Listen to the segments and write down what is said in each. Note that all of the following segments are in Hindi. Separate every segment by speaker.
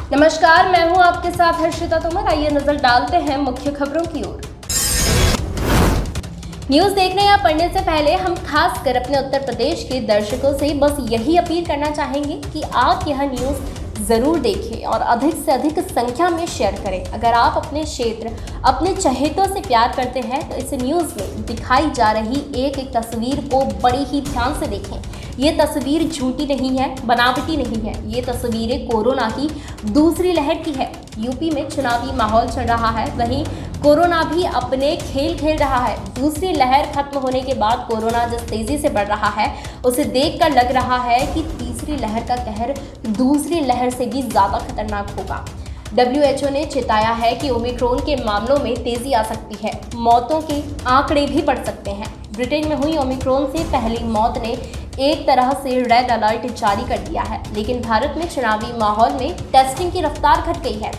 Speaker 1: नमस्कार, मैं हूं आपके साथ हर्षिता तोमर। आइए नजर डालते हैं मुख्य खबरों की ओर। न्यूज देखने या पढ़ने से पहले हम खासकर अपने उत्तर प्रदेश के दर्शकों से बस यही अपील करना चाहेंगे कि आप यह न्यूज जरूर देखें और अधिक से अधिक संख्या में शेयर करें। अगर आप अपने क्षेत्र, अपने चहेतों से प्यार करते हैं तो इस न्यूज में दिखाई जा रही एक एक तस्वीर को बड़ी ही ध्यान से देखें। ये तस्वीर झूठी नहीं है, बनावटी नहीं है। ये तस्वीरें कोरोना की दूसरी लहर की है। यूपी में चुनावी माहौल चल रहा है, वहीं कोरोना भी अपने खेल खेल रहा है। दूसरी लहर खत्म होने के बाद कोरोना जिस तेजी से बढ़ रहा है, उसे देखकर लग रहा है कि तीसरी लहर का कहर दूसरी लहर से भी ज्यादा खतरनाक होगा। WHO ने चेताया है कि ओमिक्रॉन के मामलों में तेजी आ सकती है, मौतों के आंकड़े भी बढ़ सकते हैं। ब्रिटेन में हुई ओमिक्रॉन से पहली मौत ने एक तरह से रेड अलर्ट जारी कर दिया है, लेकिन भारत में चुनावी माहौल में टेस्टिंग की रफ्तार घट गई है।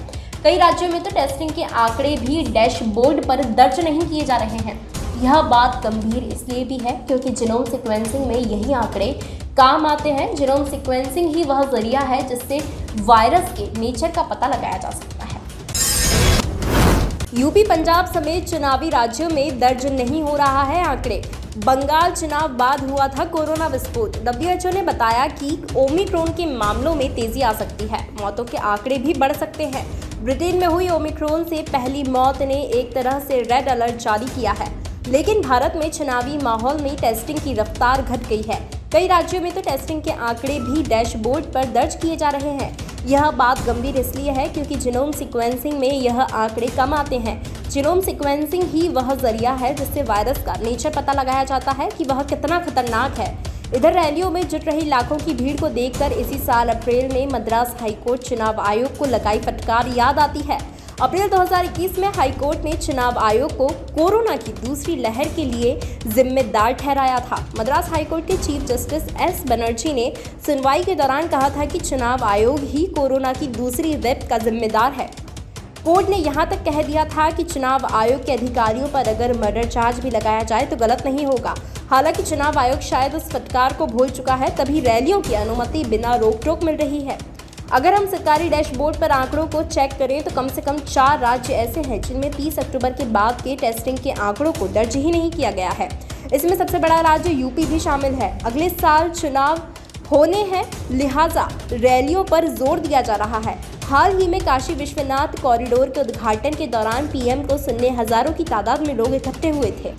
Speaker 1: कई राज्यों में तो टेस्टिंग के आंकड़े भी डैशबोर्ड पर दर्ज नहीं किए जा रहे हैं। यह बात गंभीर इसलिए भी है क्योंकि जीनोम सीक्वेंसिंग में यही आंकड़े काम आते हैं। जीनोम सीक्वेंसिंग ही वह जरिया है जिससे वायरस के नेचर का पता लगाया जा सकता है। यूपी, पंजाब समेत चुनावी राज्यों में दर्ज नहीं हो रहा है आंकड़े। बंगाल चुनाव बाद हुआ था कोरोना विस्फोट। WHO ने बताया कि ओमिक्रॉन के मामलों में तेजी आ सकती है, मौतों के आंकड़े भी बढ़ सकते हैं। ब्रिटेन में हुई ओमिक्रॉन से पहली मौत ने एक तरह से रेड अलर्ट जारी किया है, लेकिन भारत में चुनावी माहौल में टेस्टिंग की रफ्तार घट गई है। कई राज्यों में तो टेस्टिंग के आंकड़े भी डैशबोर्ड पर दर्ज किए जा रहे हैं। यह बात गंभीर इसलिए है क्योंकि जीनोम सीक्वेंसिंग में यह आंकड़े कम आते हैं। जीनोम सीक्वेंसिंग ही वह जरिया है जिससे वायरस का नेचर पता लगाया जाता है कि वह कितना खतरनाक है। इधर रैलियों में जुट रही लाखों की भीड़ को देखकर इसी साल अप्रैल में मद्रास हाईकोर्ट चुनाव आयोग को लगाई फटकार याद आती है। अप्रैल 2021 में हाईकोर्ट ने चुनाव आयोग को कोरोना की दूसरी लहर के लिए जिम्मेदार ठहराया था। मद्रास हाईकोर्ट के चीफ जस्टिस S बनर्जी ने सुनवाई के दौरान कहा था कि चुनाव आयोग ही कोरोना की दूसरी लहर का जिम्मेदार है। कोर्ट ने यहां तक कह दिया था कि चुनाव आयोग के अधिकारियों पर अगर मर्डर चार्ज भी लगाया जाए तो गलत नहीं होगा। हालांकि चुनाव आयोग शायद उस फटकार को भूल चुका है, तभी रैलियों की अनुमति बिना रोक टोक मिल रही है। अगर हम सरकारी डैशबोर्ड पर आंकड़ों को चेक करें तो कम से कम 4 राज्य ऐसे हैं जिनमें 30 अक्टूबर के बाद के टेस्टिंग के आंकड़ों को दर्ज ही नहीं किया गया है। इसमें सबसे बड़ा राज्य यूपी भी शामिल है। अगले साल चुनाव होने हैं, लिहाजा रैलियों पर जोर दिया जा रहा है। हाल ही में काशी विश्वनाथ कॉरिडोर के उद्घाटन के दौरान PM को सुनने हजारों की तादाद में लोग इकट्ठे हुए थे।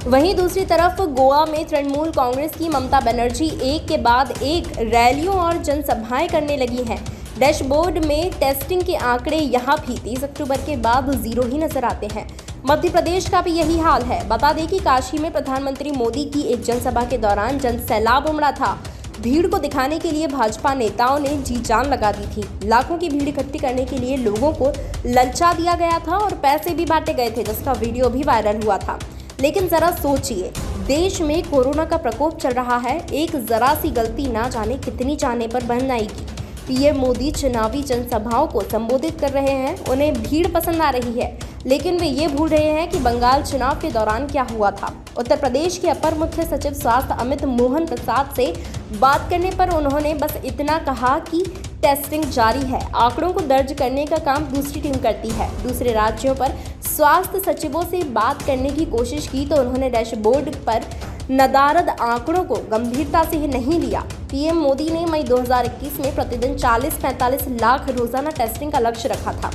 Speaker 1: वहीं दूसरी तरफ गोवा में तृणमूल कांग्रेस की ममता बनर्जी एक के बाद एक रैलियों और जनसभाएं करने लगी हैं। डैशबोर्ड में टेस्टिंग के आंकड़े यहाँ भी 30 अक्टूबर के बाद जीरो ही नजर आते हैं। मध्य प्रदेश का भी यही हाल है। बता दें कि काशी में प्रधानमंत्री मोदी की एक जनसभा के दौरान जनसैलाब उमड़ा था। भीड़ को दिखाने के लिए भाजपा नेताओं ने जी जान लगा दी थी। लाखों की भीड़ इकट्ठी करने के लिए लोगों को ललचा दिया गया था और पैसे भी बांटे गए थे, जिसका वीडियो भी वायरल हुआ था। लेकिन जरा सोचिए, देश में कोरोना का प्रकोप चल रहा है, एक जरा सी गलती ना जाने कितनी जाने पर बन आएगी। PM मोदी चुनावी जनसभाओं को संबोधित कर रहे हैं, उन्हें भीड़ पसंद आ रही है, लेकिन वे ये भूल रहे हैं कि बंगाल चुनाव के दौरान क्या हुआ था। उत्तर प्रदेश के अपर मुख्य सचिव स्वास्थ्य अमित मोहन प्रसाद से बात करने पर उन्होंने बस इतना कहा कि टेस्टिंग जारी है, आंकड़ों को दर्ज करने का काम दूसरी टीम करती है। दूसरे राज्यों पर स्वास्थ्य सचिवों से बात करने की कोशिश की तो उन्होंने डैशबोर्ड पर नदारद आंकड़ों को गंभीरता से नहीं लिया। PM मोदी ने मई 2021 में प्रतिदिन 40-45 लाख रोजाना टेस्टिंग का लक्ष्य रखा था,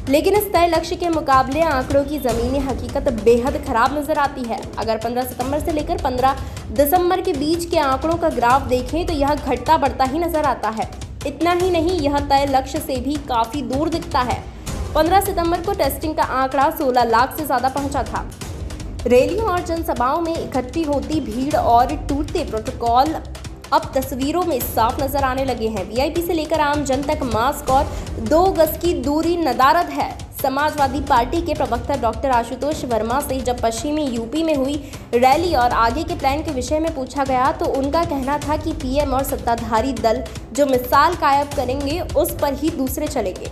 Speaker 1: लेकिन इस तय लक्ष्य के मुकाबले आंकड़ों की ज़मीनी हकीकत बेहद खराब नजर आती है। अगर 15 सितंबर से लेकर 15 दिसंबर के बीच के आंकड़ों का ग्राफ देखें तो यह घटता बढ़ता ही नजर आता है। इतना ही नहीं, यह तय लक्ष्य से भी काफ़ी दूर दिखता है। 15 सितंबर को टेस्टिंग का आंकड़ा 16 लाख से ज़्यादा पहुंचा था। रैलियों और जनसभाओं में इकट्ठी होती भीड़ और टूटते प्रोटोकॉल अब तस्वीरों में साफ नजर आने लगे हैं। VIP से लेकर आम जन तक मास्क और 2 गज की दूरी नदारद है। समाजवादी पार्टी के प्रवक्ता डॉक्टर आशुतोष वर्मा से जब पश्चिमी यूपी में हुई रैली और आगे के प्लान के विषय में पूछा गया तो उनका कहना था कि PM और सत्ताधारी दल जो मिसाल कायम करेंगे उस पर ही दूसरे चलेंगे।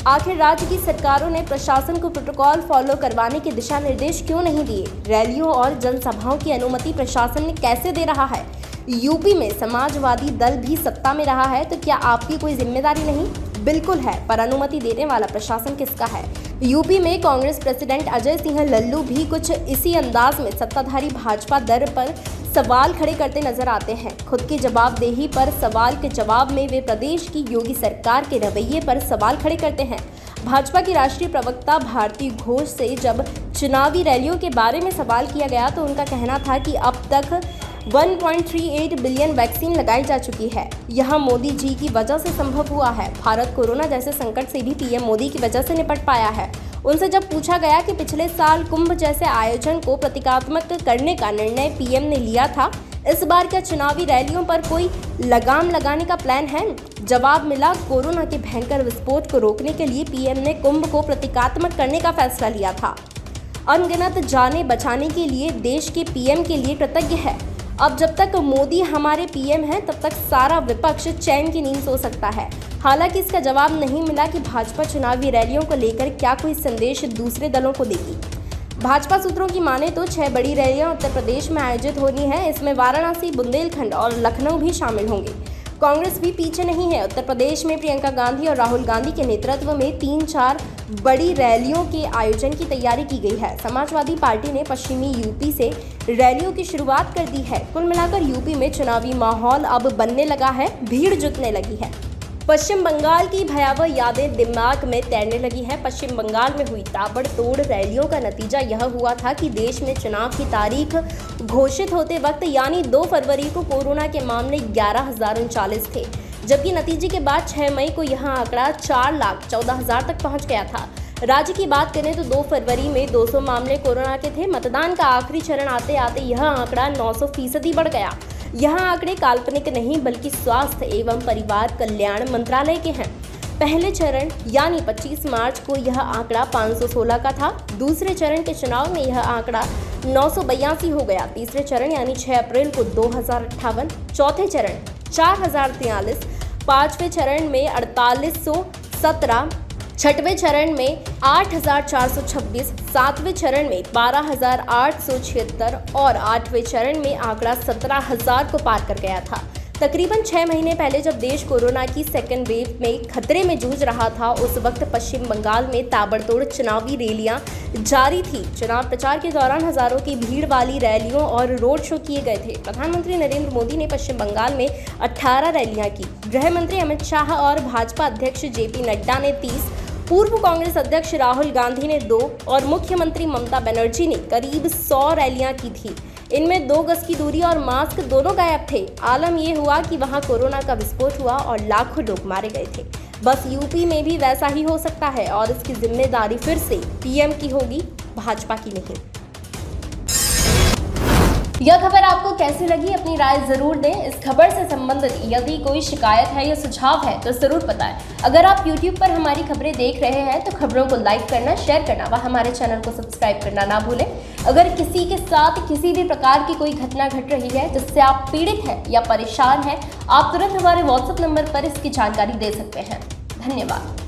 Speaker 1: आखिर राज्य की सरकारों ने प्रशासन को प्रोटोकॉल फॉलो करवाने के दिशा निर्देश क्यों नहीं दिए? रैलियों और जनसभाओं की अनुमति प्रशासन ने कैसे दे रहा है? यूपी में समाजवादी दल भी सत्ता में रहा है तो क्या आपकी कोई जिम्मेदारी नहीं? बिल्कुल है, पर अनुमति देने वाला प्रशासन किसका है? यूपी में कांग्रेस प्रेसिडेंट अजय सिंह लल्लू भी कुछ इसी अंदाज में सत्ताधारी भाजपा दर पर सवाल खड़े करते नजर आते हैं। खुद की जवाबदेही पर सवाल के जवाब में वे प्रदेश की योगी सरकार के रवैये पर सवाल खड़े करते हैं। भाजपा की राष्ट्रीय प्रवक्ता भारती घोष से जब चुनावी रैलियों के बारे में सवाल किया गया तो उनका कहना था कि अब तक 1.38 बिलियन वैक्सीन लगाई जा चुकी है। यह मोदी जी की वजह से संभव हुआ है। भारत कोरोना जैसे संकट से भी पीएम मोदी की वजह से निपट पाया है। उनसे जब पूछा गया कि पिछले साल कुंभ जैसे आयोजन को प्रतीकात्मक करने का निर्णय पीएम ने लिया था, इस बार क्या चुनावी रैलियों पर कोई लगाम लगाने का प्लान है? जवाब मिला, कोरोना के भयंकर विस्फोट को रोकने के लिए पीएम ने कुंभ को प्रतीकात्मक करने का फैसला लिया था। अनगिनत जानें बचाने के लिए देश के पीएम के लिए कृतज्ञ है। अब जब तक मोदी हमारे पीएम हैं तब तक सारा विपक्ष चैन की नींद सो सकता है। हालांकि इसका जवाब नहीं मिला कि भाजपा चुनावी रैलियों को लेकर क्या कोई संदेश दूसरे दलों को देगी। भाजपा सूत्रों की माने तो 6 बड़ी रैलियां उत्तर प्रदेश में आयोजित होनी है। इसमें वाराणसी, बुंदेलखंड और लखनऊ भी शामिल होंगे। कांग्रेस भी पीछे नहीं है। उत्तर प्रदेश में प्रियंका गांधी और राहुल गांधी के नेतृत्व में 3-4 बड़ी रैलियों के आयोजन की तैयारी की गई है। समाजवादी पार्टी ने पश्चिमी यूपी से रैलियों की शुरुआत कर दी है। कुल मिलाकर यूपी में चुनावी माहौल अब बनने लगा है, भीड़ जुटने लगी है। पश्चिम बंगाल की भयावह यादें दिमाग में तैरने लगी हैं। पश्चिम बंगाल में हुई ताबड़तोड़ रैलियों का नतीजा यह हुआ था कि देश में चुनाव की तारीख घोषित होते वक्त यानी 2 फरवरी को कोरोना के मामले 11,039 थे, जबकि नतीजे के बाद 6 मई को यह आंकड़ा 4,14,000 तक पहुंच गया था। राज्य की बात करें तो 2 फरवरी में 200 मामले कोरोना के थे। मतदान का आखिरी चरण आते आते यह आंकड़ा 900% बढ़ गया। यह आंकड़े काल्पनिक नहीं बल्कि स्वास्थ्य एवं परिवार कल्याण मंत्रालय के हैं। पहले चरण यानी 25 मार्च को यह आंकड़ा 516 का था। दूसरे चरण के चुनाव में यह आंकड़ा 982 हो गया। तीसरे चरण यानी 6 अप्रैल को 2058, चौथे चरण 4043, पांचवें चरण में 4817, छठवें चरण में 8426, सातवें चरण में 12876 और 8वें चरण में आंकड़ा 17,000 को पार कर गया था। तकरीबन 6 महीने पहले जब देश कोरोना की सेकेंड वेव में खतरे में जूझ रहा था, उस वक्त पश्चिम बंगाल में ताबड़तोड़ चुनावी रैलियां जारी थी। चुनाव प्रचार के दौरान हजारों की भीड़ वाली रैलियों और रोड शो किए गए थे। प्रधानमंत्री नरेंद्र मोदी ने पश्चिम बंगाल में 18 रैलियां की। गृह मंत्री अमित शाह और भाजपा अध्यक्ष JP नड्डा ने 30, पूर्व कांग्रेस अध्यक्ष राहुल गांधी ने 2 और मुख्यमंत्री ममता बनर्जी ने करीब 100 रैलियां की थी। इनमें 2 गज की दूरी और मास्क दोनों गायब थे। आलम ये हुआ कि वहां कोरोना का विस्फोट हुआ और लाखों लोग मारे गए थे। बस यूपी में भी वैसा ही हो सकता है और इसकी जिम्मेदारी फिर से पीएम की होगी, भाजपा की नहीं। यह खबर आपको कैसी लगी, अपनी राय जरूर दें। इस खबर से संबंधित यदि कोई शिकायत है या सुझाव है तो जरूर बताएं। अगर आप YouTube पर हमारी खबरें देख रहे हैं तो खबरों को लाइक करना, शेयर करना व हमारे चैनल को सब्सक्राइब करना ना भूलें। अगर किसी के साथ किसी भी प्रकार की कोई घटना घट रही है जिससे आप पीड़ित हैं या परेशान हैं, आप तुरंत हमारे WhatsApp नंबर पर इसकी जानकारी दे सकते हैं। धन्यवाद।